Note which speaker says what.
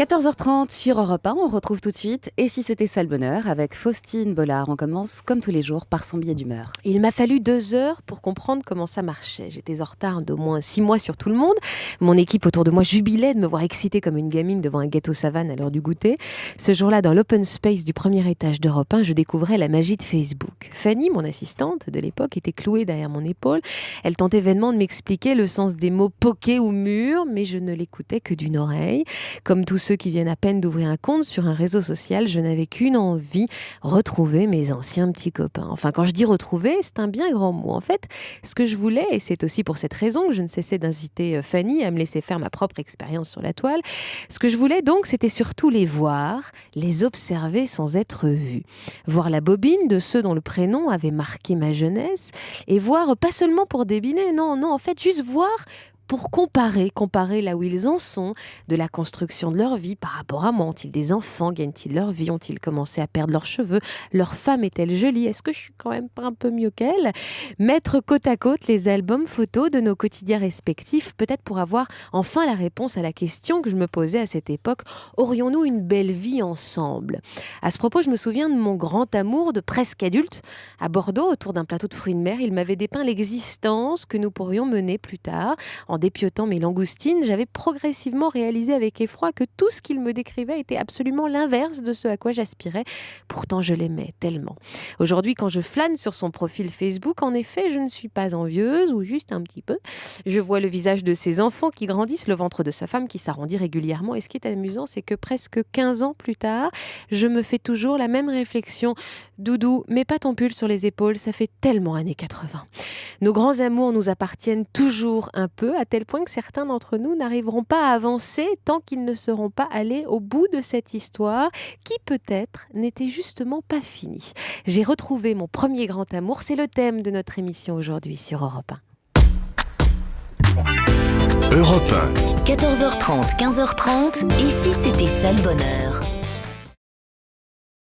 Speaker 1: 14h30 sur Europe 1, on retrouve tout de suite Et si c'était ça le bonheur avec Faustine Bollard. On commence comme tous les jours par son billet d'humeur.
Speaker 2: Il m'a fallu 2 heures pour comprendre comment ça marchait. J'étais en retard d'au moins 6 mois sur tout le monde. Mon équipe autour de moi jubilait de me voir excitée comme une gamine devant un gâteau savane à l'heure du goûter. Ce jour-là, dans l'open space du premier étage d'Europe 1, je découvrais la magie de Facebook. Fanny, mon assistante de l'époque, était clouée derrière mon épaule. Elle tentait vainement de m'expliquer le sens des mots poké ou mûr, mais je ne l'écoutais que d'une oreille. Comme tous ceux qui viennent à peine d'ouvrir un compte sur un réseau social, je n'avais qu'une envie, retrouver mes anciens petits copains. Enfin, quand je dis retrouver, c'est un bien grand mot. En fait, ce que je voulais, et c'est aussi pour cette raison que je ne cessais d'inciter Fanny à me laisser faire ma propre expérience sur la toile, ce que je voulais donc, c'était surtout les voir, les observer sans être vus. Voir la bobine de ceux dont le prénom avait marqué ma jeunesse, et voir, pas seulement pour débiner, non, en fait, juste voir pour comparer là où ils en sont, de la construction de leur vie par rapport à moi. Ont-ils des enfants? Gagnent-ils leur vie? Ont-ils commencé à perdre leurs cheveux? Leur femme est-elle jolie? Est-ce que je suis quand même pas un peu mieux qu'elle? Mettre côte à côte les albums photos de nos quotidiens respectifs, peut-être pour avoir enfin la réponse à la question que je me posais à cette époque. Aurions-nous une belle vie ensemble? À ce propos, je me souviens de mon grand amour de presque adulte. À Bordeaux, autour d'un plateau de fruits de mer, il m'avait dépeint l'existence que nous pourrions mener plus tard. En dépiotant mes langoustines, j'avais progressivement réalisé avec effroi que tout ce qu'il me décrivait était absolument l'inverse de ce à quoi j'aspirais. Pourtant, je l'aimais tellement. Aujourd'hui, quand je flâne sur son profil Facebook, en effet, je ne suis pas envieuse, ou juste un petit peu. Je vois le visage de ses enfants qui grandissent, le ventre de sa femme qui s'arrondit régulièrement. Et ce qui est amusant, c'est que presque 15 ans plus tard, je me fais toujours la même réflexion. Doudou, mets pas ton pull sur les épaules, ça fait tellement années 80. Nos grands amours nous appartiennent toujours un peu, à tel point que certains d'entre nous n'arriveront pas à avancer tant qu'ils ne seront pas allés au bout de cette histoire qui peut-être n'était justement pas finie. J'ai retrouvé mon premier grand amour, c'est le thème de notre émission aujourd'hui sur Europe
Speaker 3: 1. Europe 1.
Speaker 4: 14h30, 15h30, et si c'était ça le bonheur?